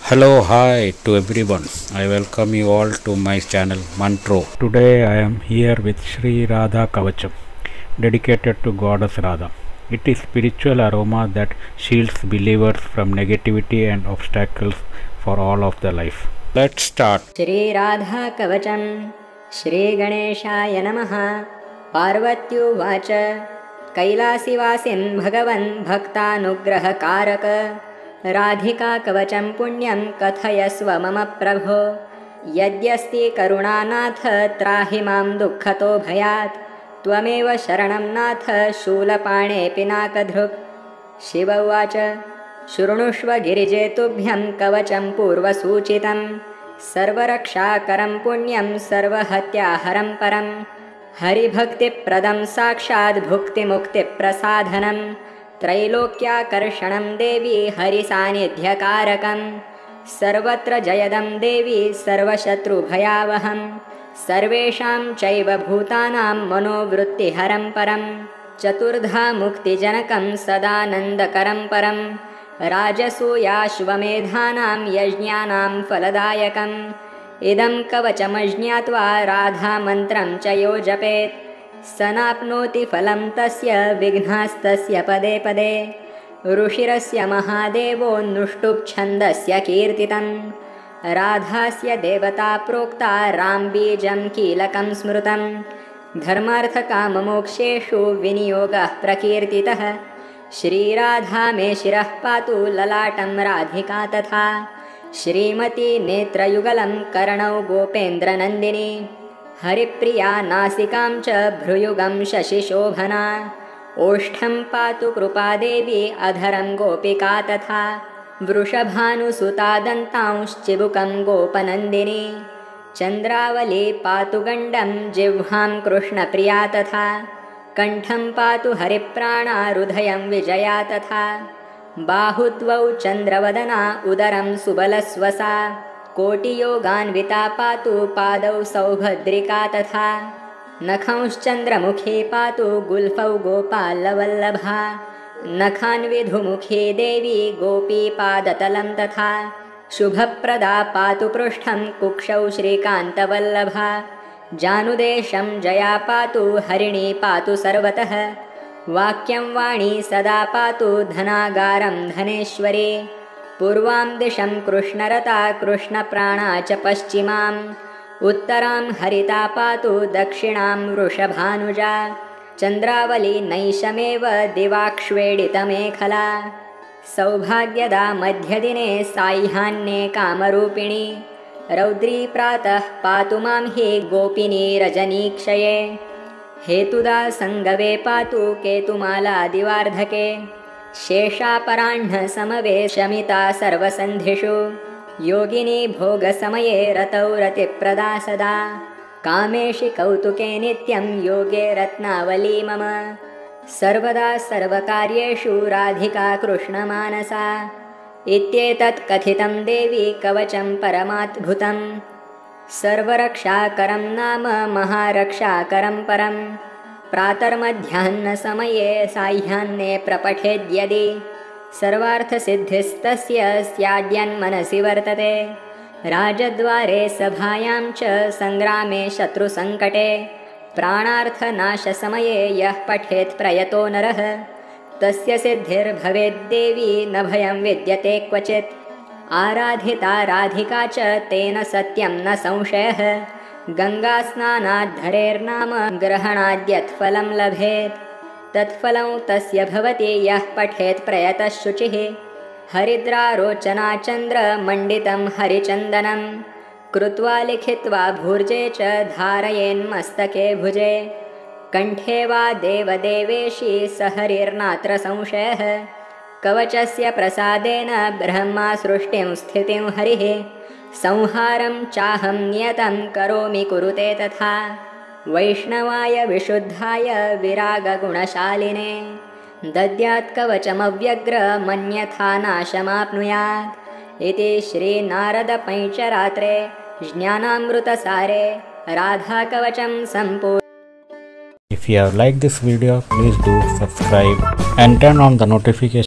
Hello, hi to everyone. I welcome you all to my channel Mantro. Today I am here with Sri Radha Kavacham, dedicated to Goddess Radha. It is spiritual aroma that shields believers from negativity and obstacles for all of their life. Let's start. Shri Radha Kavacham Shri Ganeshaya Namaha Parvatyuvacha Kailasivasin Bhagavan Bhaktanugraha Karaka Radhika Kavacham Punyam Kathayasva Mama Prabho Yadyasti Karunanath Trahimam Dukkhato Bhayat Tvameva Sharanam Nath Shulapane Pinakadhruk Shiva Uvacha Shrunushva Girijetubhyam Kavacham Purvasuchitam Sarvarakshaakaram Punyam Sarvahatyaharam Param Haribhakti Pradam Sakshad Bhukti Mukti Prasadhanam Trailokyakarsanam Devi Harisanidhyakarakam Sarvatra Jayadam Devi Sarvashatru Bhayavaham Sarvesham Chaiva Bhutanam Manovrutti Haram Param Chaturdha Mukti Janakam Sadanandakaram Param Rajasuyashvamedhanam Yajnyanam Faladayakam Idam Kavachamajñatva Radha Mantram Chayo Japet Sanapnoti Phalam Tasya Vignastasya Pade Pade Rushirasya Mahadevo Nushtub Chandasya Kirtitam Radhasya Devata Prokta Rambijam Kilakam Smrutam Dharmartha Kama Moksheshu Viniyogah Prakirtitah Shri Radha me shirah patu lalatam Radhika tatha Shrimati netrayugalam karanau Gopendra Nandini Haripriya nasikam cha bhruyugam shashishobhana Oshtham patu krupa devi adharam Gopika tatha Vrushabhanu suta dantaunsh chibukam Gopanandini Chandravali patu gandam jivham Krishna priya tatha Kantham patu hariprana rudhayam vijaya tatha Bahudvau chandravadana udaram subalasvasa Koti yoganvita patu padau saubhadrika tatha Nakhaunsh chandramukhe patu gulfau gopalavallabha Nakhan vidhumukhe devi gopi padatalam tatha Shubhaprada patu prushtham kukshau shrikantavallabha Janudesham jaya patu harini patu sarvatah Vakyam vani sada patu dhanagaram dhaneshwari Purvam disham krishnarata krishna prana cha paschimam Uttaram harita patu dakshinam vrushabhanuja Chandravali naishameva divakshvedita mekhala Saubhagyada madhyadine saihyanne kamarupini Raudri pratah patu mam he gopini rajanikshaye Hetuda sangave patu ketumala divardhake Shesha parandha samave shamita sarvasandhishu Yogini bhoga samaye ratau ratiprada sada Kameshi kautuke nityam yoge ratnavali mama Sarvada sarvakaryeshu radhika krishna manasa Ityetat kathitam devi kavacham paramatbhutam Sarvarakshaakaram nama maharakshaakaram param Pratarmadhyanna samaye saihyanne prapathedyadi Sarvartha siddhistasya syadyan manasi vartate Rajadvare sabhayam cha sangrame shatru sankate Pranartha nasha samaye yah pathet prayato narah Tasya siddhir bhaved devi na bhayam vidyate kvachit Aradhita radhika cha tena satyam na samshayah Ganga snanad dharer nama grahanadyat phalam labhet Tat phalam tasya bhavati yah pathet prayatas shuchih Haridra rochana chandra manditam harichandanam Krutva likhitva bhurje cha dharayen mastake bhuje Kanthe va deva deveshi saharirnatra samshayah Kavachasya prasadena brahma srushtim sthitim harihi Samharam chaham niyatam karomi kurute tatha Vaishnavaya vishuddhaya viraga gunashaline Dadyat kavacham avyagra manyatha nashamapnuyat Iti Shri Narada Pancaratre Jnanamruta Sare Radha Kavacham Sampur. If you have liked this video, please do subscribe and turn on the notification